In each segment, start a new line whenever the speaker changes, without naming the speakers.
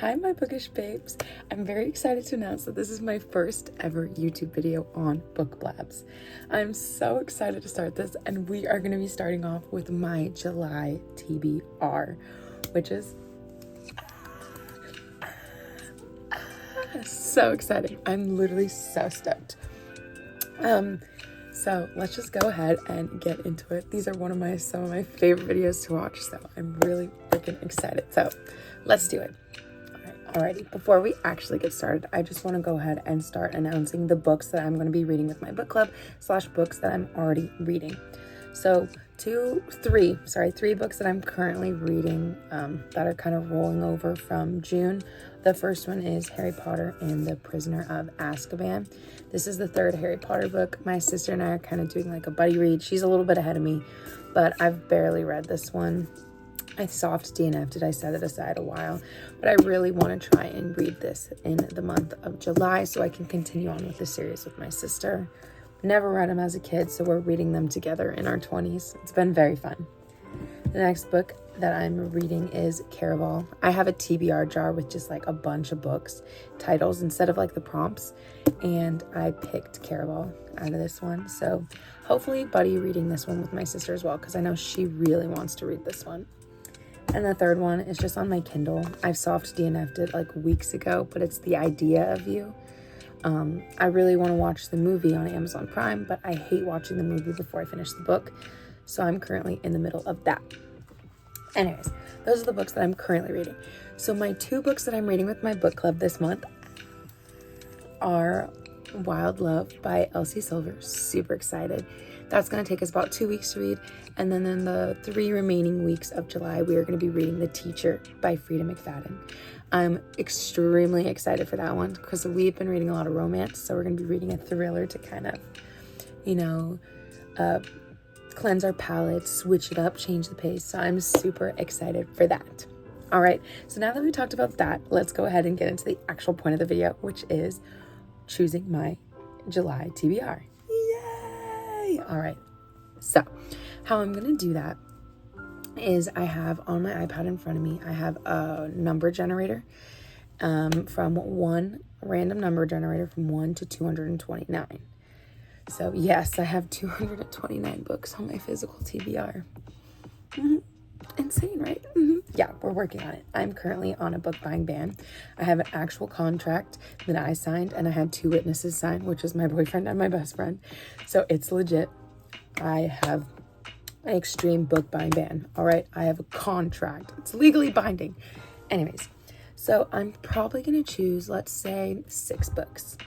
Hi, my bookish babes. I'm very excited to announce that this is my first ever YouTube video on Book Blabs. I'm so excited to start this, and we are going to be starting off with my July TBR, which is so exciting. I'm literally so stoked. So let's just go ahead and get into it. These are some of my favorite videos to watch, so I'm really freaking excited. So let's do it. Alrighty, before we actually get started, I just want to go ahead and start announcing the books that I'm going to be reading with my book club / books that I'm already reading. So three books that I'm currently reading that are kind of rolling over from June. The first one is Harry Potter and the Prisoner of Azkaban. This is the third Harry Potter book. My sister and I are kind of doing like a buddy read. She's a little bit ahead of me, but I've barely read this one. I soft DNF'd it. I set it aside a while, but I really want to try and read this in the month of July so I can continue on with the series with my sister. Never read them as a kid, so we're reading them together in our 20s. It's been very fun. The next book that I'm reading is Caraval. I have a TBR jar with just like a bunch of books, titles instead of like the prompts, and I picked Caraval out of this one. So hopefully buddy reading this one with my sister as well, because I know she really wants to read this one. And the third one is just on my Kindle. I've soft DNF'd it like weeks ago, but it's The Idea of You. I really want to watch the movie on Amazon Prime, but I hate watching the movie before I finish the book. So I'm currently in the middle of that. Anyways, those are the books that I'm currently reading. So my two books that I'm reading with my book club this month are Wild Love by Elsie Silver. Super excited. That's going to take us about 2 weeks to read. And then in the 3 remaining weeks of July, we are going to be reading The Teacher by Frida McFadden. I'm extremely excited for that one because we've been reading a lot of romance. So we're going to be reading a thriller to kind of, cleanse our palate, switch it up, change the pace. So I'm super excited for that. All right. So now that we talked about that, let's go ahead and get into the actual point of the video, which is choosing my July TBR. Yay! All right. So how I'm going to do that is I have on my iPad in front of me, I have a number generator from one random number generator from 1 to 229. So yes, I have 229 books on my physical TBR. Insane, right? Yeah, we're working on it. I'm currently on a book buying ban. I have an actual contract that I signed, and I had 2 witnesses sign, which is my boyfriend and my best friend. So it's legit. I have an extreme book buying ban. All right, I have a contract. It's legally binding. Anyways, so I'm probably going to choose, let's say, 6 books.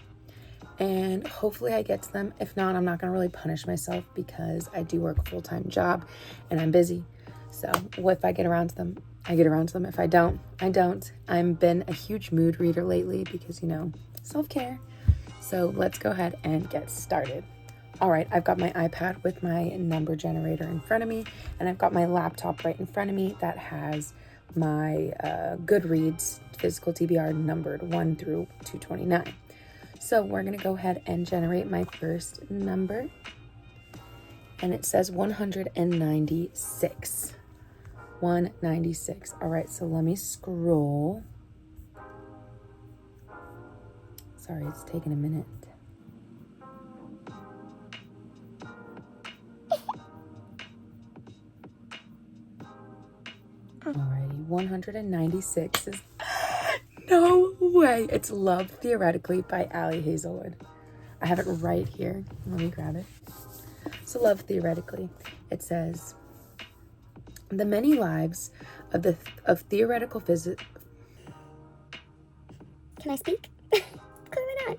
And hopefully I get to them. If not, I'm not going to really punish myself because I do work a full-time job and I'm busy. So if I get around to them, I get around to them. If I don't, I don't. I've been a huge mood reader lately because, self-care. So let's go ahead and get started. All right, I've got my iPad with my number generator in front of me, and I've got my laptop right in front of me that has my GoodReads physical TBR numbered 1 through 229. So we're going to go ahead and generate my first number, and it says 196. 196. All right, so let me scroll. Sorry, it's taking a minute. Alrighty, 196 is... No way! It's Love Theoretically by Allie Hazelwood. I have it right here. Let me grab it. So Love Theoretically. It says, the many lives of theoretical physics...
Can I speak? Clearly not.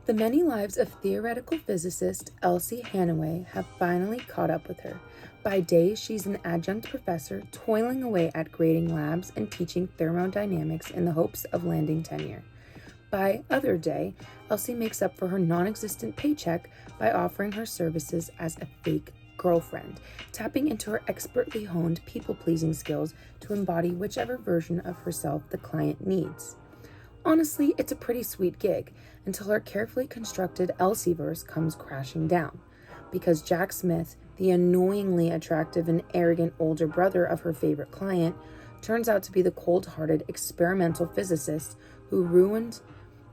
The many lives of theoretical physicist Elsie Hanaway have finally caught up with her. By day, she's an adjunct professor toiling away at grading labs and teaching thermodynamics in the hopes of landing tenure. By other day, Elsie makes up for her non-existent paycheck by offering her services as a fake girlfriend, tapping into her expertly honed people-pleasing skills to embody whichever version of herself the client needs. Honestly, it's a pretty sweet gig until her carefully constructed Elsieverse comes crashing down, because Jack Smith, the annoyingly attractive and arrogant older brother of her favorite client, turns out to be the cold-hearted experimental physicist who ruined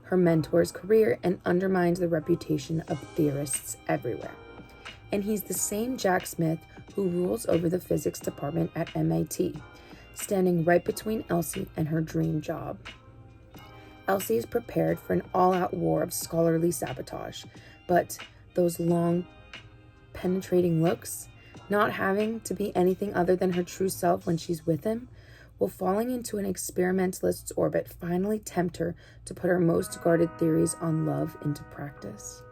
her mentor's career and undermined the reputation of theorists everywhere. And he's the same Jack Smith who rules over the physics department at MIT, standing right between Elsie and her dream job. Elsie is prepared for an all-out war of scholarly sabotage, but those long, penetrating looks, not having to be anything other than her true self when she's with him, will falling into an experimentalist's orbit finally tempt her to put her most guarded theories on love into practice.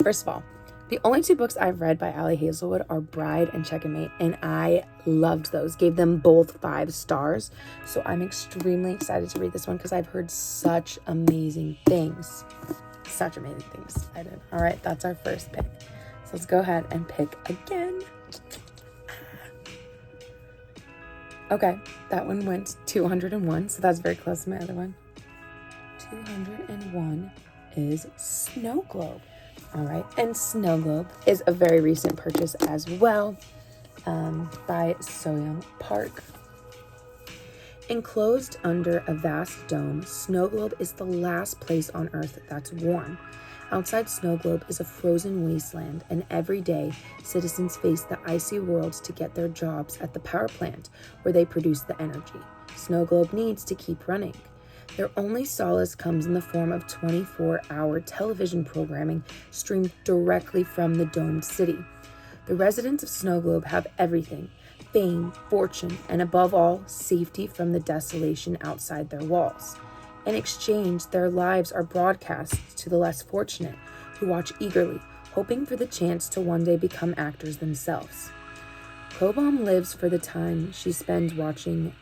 First of all, the only 2 books I've read by Ali Hazelwood are Bride and Checkmate, and I loved those. Gave them both 5 stars. So I'm extremely excited to read this one because I've heard such amazing things. Such amazing things. I did. All right, that's our first pick. So let's go ahead and pick again. Okay, that one went 201, so that's very close to my other one. 201 is Snow Globe. All right, and Snow Globe is a very recent purchase as well, by So-Young Park. Enclosed under a vast dome, Snow Globe is the last place on Earth that's warm. Outside Snow Globe is a frozen wasteland, and every day, citizens face the icy world to get their jobs at the power plant where they produce the energy Snow Globe needs to keep running. Their only solace comes in the form of 24-hour television programming streamed directly from the domed city. The residents of Snow Globe have everything: fame, fortune, and above all, safety from the desolation outside their walls. In exchange, their lives are broadcast to the less fortunate, who watch eagerly, hoping for the chance to one day become actors themselves. Cobom lives for the time she spends watching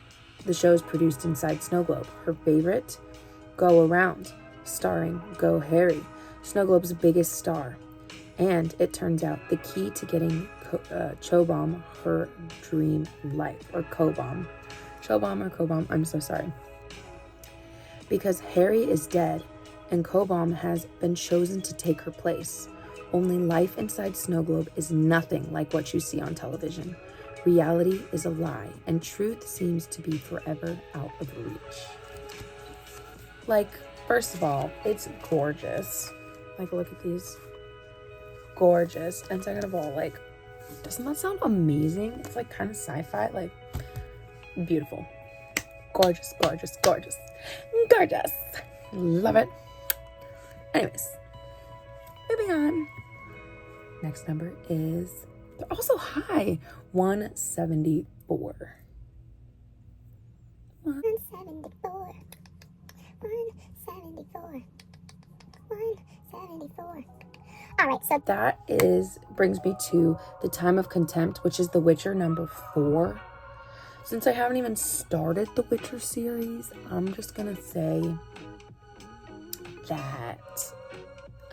the shows produced inside Snow Globe. Her favorite, Go Around, starring Go Harry, Snow Globe's biggest star. And it turns out the key to getting Chobom her dream life, or Cobom. Chobom or Cobom, I'm so sorry. Because Harry is dead and Cobom has been chosen to take her place. Only life inside Snow Globe is nothing like what you see on television. Reality is a lie, and truth seems to be forever out of reach. Like, first of all, it's gorgeous. Like, look at these. Gorgeous. And second of all, like, doesn't that sound amazing? It's like kind of sci-fi, like, beautiful. Gorgeous, gorgeous, gorgeous. Gorgeous. Love it. Anyways, moving on. Next number is, they're also high, 174.
174. 174. 174. All right, so
that brings me to The Time of Contempt, which is The Witcher number 4. Since I haven't even started the Witcher series, I'm just gonna say that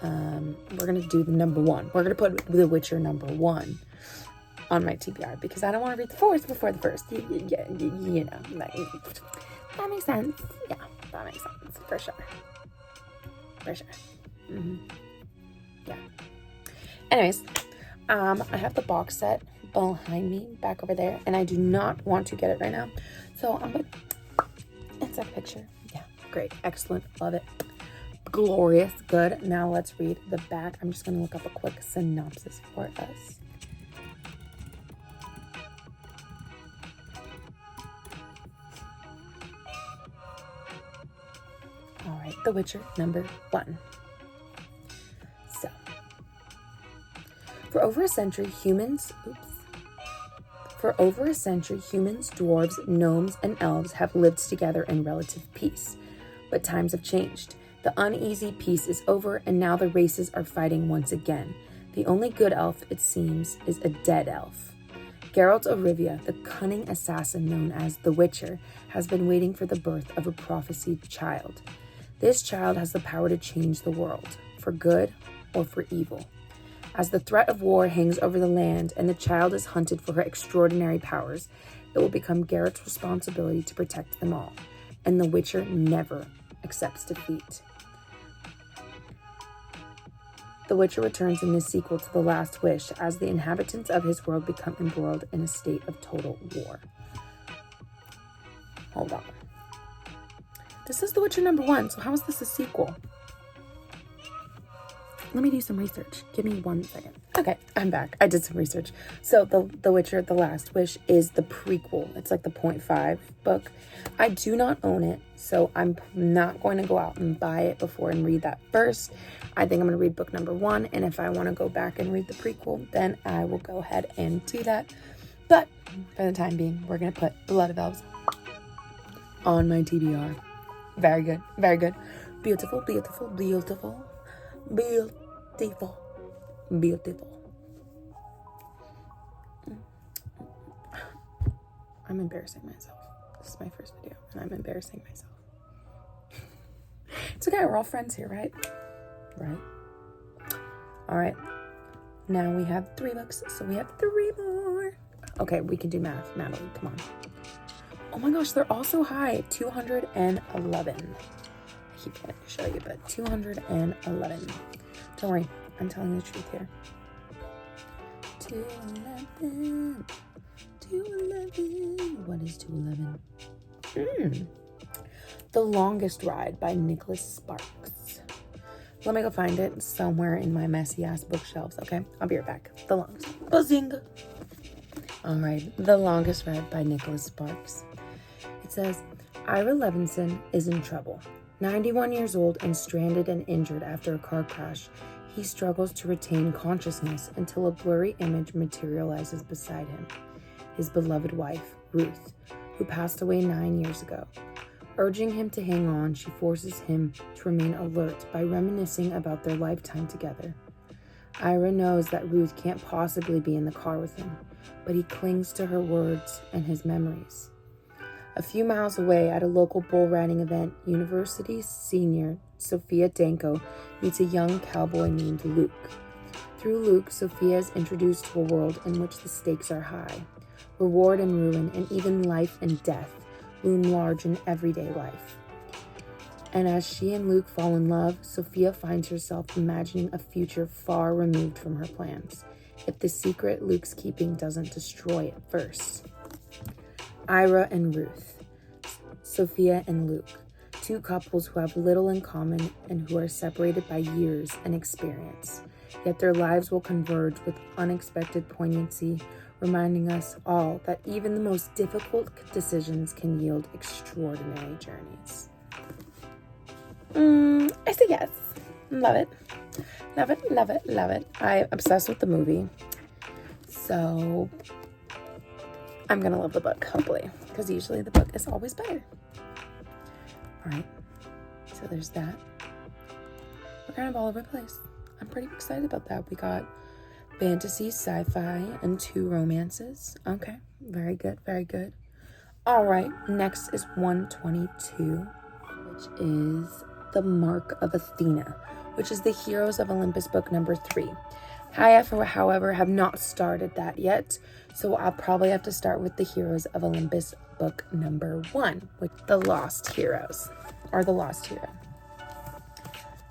we're gonna do the number 1. We're gonna put The Witcher number 1 on my TBR because I don't want to read the 4th before the 1st. You know, like, that makes sense. Yeah, that makes sense for sure. For sure. Yeah. Anyways, I have the box set behind me, back over there, and I do not want to get it right now. So I'm gonna insert a picture. Yeah, great, excellent, love it, glorious, good. Now let's read the back. I'm just gonna look up a quick synopsis for us. All right, The Witcher number 1. So, for over a century, humans, dwarves, gnomes, and elves have lived together in relative peace. But times have changed. The uneasy peace is over, and now the races are fighting once again. The only good elf, it seems, is a dead elf. Geralt of Rivia, the cunning assassin known as the Witcher, has been waiting for the birth of a prophesied child. This child has the power to change the world, for good or for evil. As the threat of war hangs over the land and the child is hunted for her extraordinary powers, it will become Geralt's responsibility to protect them all, and the Witcher never accepts defeat. The Witcher returns in his sequel to The Last Wish as the inhabitants of his world become embroiled in a state of total war. Hold on. This is The Witcher #1, so how is this a sequel? Let me do some research. Give me 1 second. Okay, I'm back. I did some research. So The Witcher, The Last Wish is the prequel. It's like the 0.5 book. I do not own it, so I'm not going to go out and buy it before and read that first. I think I'm going to read book #1, and if I want to go back and read the prequel, then I will go ahead and do that. But for the time being, we're going to put Blood of Elves on my TBR. Very good. Very good. Beautiful, beautiful, beautiful. Beautiful. Beautiful. I'm embarrassing myself. This is my first video, and I'm embarrassing myself. It's okay, we're all friends here, right? Right? Alright. Now we have 3 books, so we have 3 more. Okay, we can do math. Natalie, come on. Oh my gosh, they're all so high. 211. I keep trying to show you, but 211. Don't worry, I'm telling the truth here. 211. 211. What is 211? The Longest Ride by Nicholas Sparks. Let me go find it somewhere in my messy ass bookshelves, okay? I'll be right back. The Longest. Bazinga. Alright, The Longest Ride by Nicholas Sparks. It says, Ira Levinson is in trouble. 91 years old and stranded and injured after a car crash, he struggles to retain consciousness until a blurry image materializes beside him. His beloved wife, Ruth, who passed away 9 years ago. Urging him to hang on, she forces him to remain alert by reminiscing about their lifetime together. Ira knows that Ruth can't possibly be in the car with him, but he clings to her words and his memories. A few miles away at a local bull riding event, university senior Sophia Danko meets a young cowboy named Luke. Through Luke, Sophia is introduced to a world in which the stakes are high. Reward and ruin, and even life and death, loom large in everyday life. And as she and Luke fall in love, Sophia finds herself imagining a future far removed from her plans, if the secret Luke's keeping doesn't destroy it first. Ira and Ruth, Sophia and Luke, 2 couples who have little in common and who are separated by years and experience, yet their lives will converge with unexpected poignancy, reminding us all that even the most difficult decisions can yield extraordinary journeys. I say yes. Love it. Love it, love it, love it. I'm obsessed with the movie. So I'm gonna love the book, hopefully, because usually the book is always better. All right, so there's that. We're kind of all over the place. I'm pretty excited about that. We got fantasy, sci-fi, and 2 romances. Okay, very good, very good. All right, next is 122, which is The Mark of Athena, which is the Heroes of Olympus book #3. I, however, have not started that yet, so I'll probably have to start with the Heroes of Olympus book #1, with The Lost Heroes, or The Lost Hero.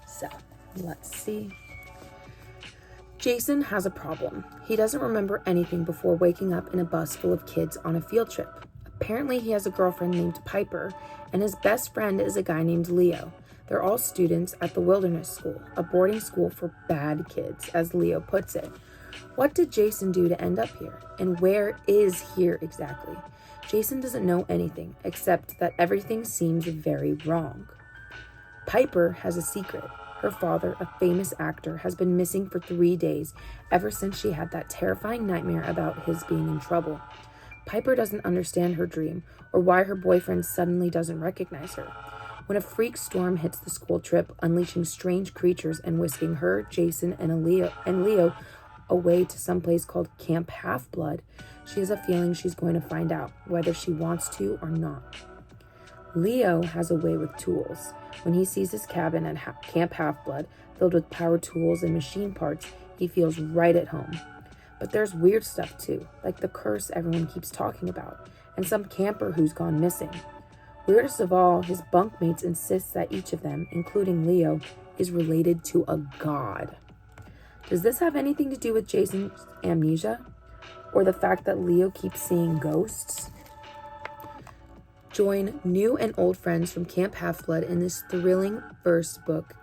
So, let's see. Jason has a problem. He doesn't remember anything before waking up in a bus full of kids on a field trip. Apparently, he has a girlfriend named Piper, and his best friend is a guy named Leo. They're all students at the Wilderness School, a boarding school for bad kids, as Leo puts it. What did Jason do to end up here? And where is here exactly? Jason doesn't know anything, except that everything seems very wrong. Piper has a secret. Her father, a famous actor, has been missing for 3 days, ever since she had that terrifying nightmare about his being in trouble. Piper doesn't understand her dream, or why her boyfriend suddenly doesn't recognize her. When a freak storm hits the school trip, unleashing strange creatures and whisking her, Jason, and Leo away to some place called Camp Half-Blood, she has a feeling she's going to find out, whether she wants to or not. Leo has a way with tools. When he sees his cabin at Camp Half-Blood, filled with power tools and machine parts, he feels right at home. But there's weird stuff too, like the curse everyone keeps talking about, and some camper who's gone missing. Weirdest of all, his bunkmates insist that each of them, including Leo, is related to a god. Does this have anything to do with Jason's amnesia? Or the fact that Leo keeps seeing ghosts? Join new and old friends from Camp Half-Blood in this thrilling first book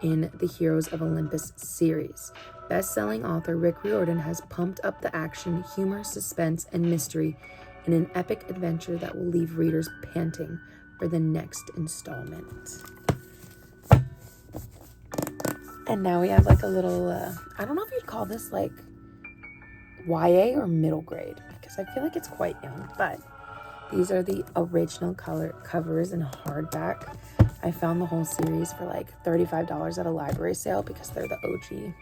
in the Heroes of Olympus series. Best-selling author Rick Riordan has pumped up the action, humor, suspense, and mystery in an epic adventure that will leave readers panting for the next installment. And now we have like a little, I don't know if you'd call this like YA or middle grade, because I feel like it's quite young, but these are the original color covers in hardback. I found the whole series for like $35 at a library sale because they're the OG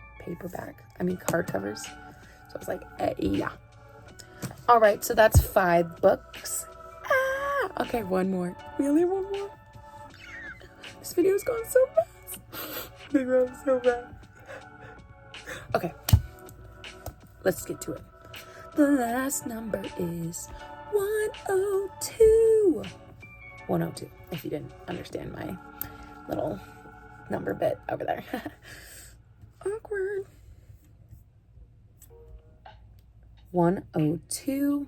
card covers. So I was like, yeah. All right, so that's 5 books. Okay, one more. Really, one more? This video's gone so fast. They run so fast. Okay, let's get to it. The last number is 102. 102, if you didn't understand my little number bit over there. Awkward. 102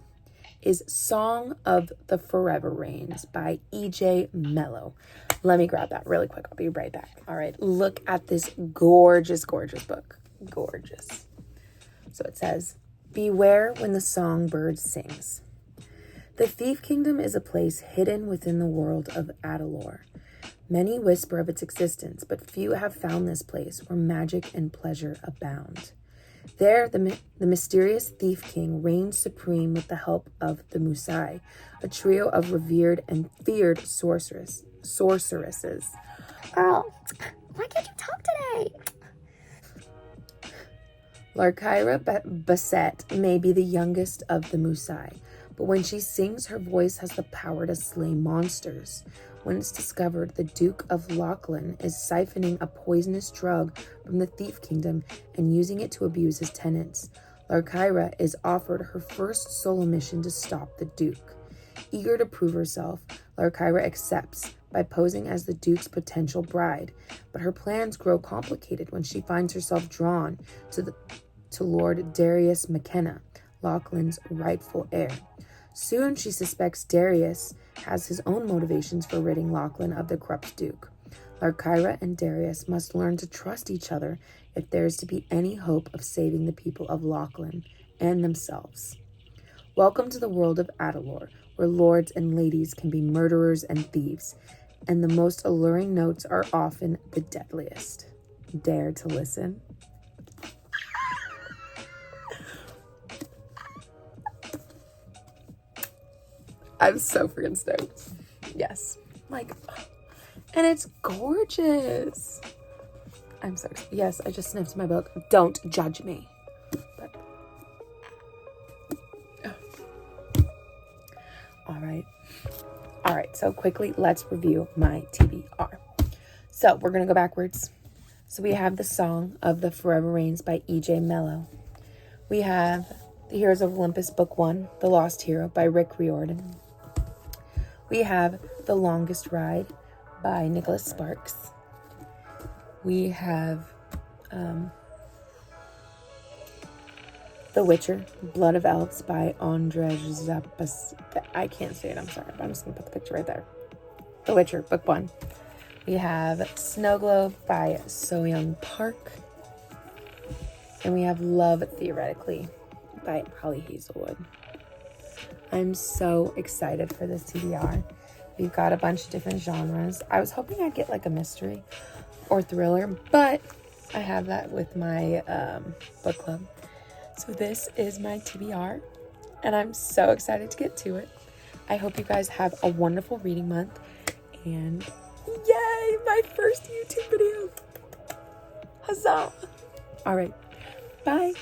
is Song of the Forever Rains by E.J. Mello. Let me grab that really quick. I'll be right back. All right, look at this gorgeous, gorgeous book. Gorgeous. So it says, beware when the songbird sings. The Thief Kingdom is a place hidden within the world of Adalor. Many whisper of its existence, but few have found this place where magic and pleasure abound. There, the mysterious Thief King reigns supreme with the help of the Musai, a trio of revered and feared sorceresses.
Girl, why can't you talk today?
Larkyra Bassett may be the youngest of the Musai, but when she sings, her voice has the power to slay monsters. When it's discovered the Duke of Lachlan is siphoning a poisonous drug from the Thief Kingdom and using it to abuse his tenants, Larkyra is offered her first solo mission to stop the Duke. Eager to prove herself, Larkyra accepts by posing as the Duke's potential bride, but her plans grow complicated when she finds herself drawn to Lord Darius McKenna, Lachlan's rightful heir. Soon she suspects Darius has his own motivations for ridding Lachlan of the corrupt Duke. Larkyra and Darius must learn to trust each other if there is to be any hope of saving the people of Lachlan and themselves. Welcome to the world of Adalor, where lords and ladies can be murderers and thieves, and the most alluring notes are often the deadliest. Dare to listen? I'm so freaking stoked. Yes. Like, and it's gorgeous. I'm so, yes, I just sniffed my book. Don't judge me. But, All right, so quickly, let's review my TBR. So we're going to go backwards. So we have the Song of the Forever Rains by E.J. Mello. We have The Heroes of Olympus, Book 1, The Lost Hero by Rick Riordan. We have The Longest Ride by Nicholas Sparks. We have The Witcher, Blood of Elves by Andrzej Zapas. I can't say it, I'm sorry, but I'm just going to put the picture right there. The Witcher, Book 1. We have Snow Globe by So-Young Park. And we have Love Theoretically by Holly Hazelwood. I'm so excited for this TBR. We've got a bunch of different genres. I was hoping I'd get like a mystery or thriller, but I have that with my book club. So this is my TBR, and I'm so excited to get to it. I hope you guys have a wonderful reading month, and yay, my first YouTube video. Huzzah! All right, bye.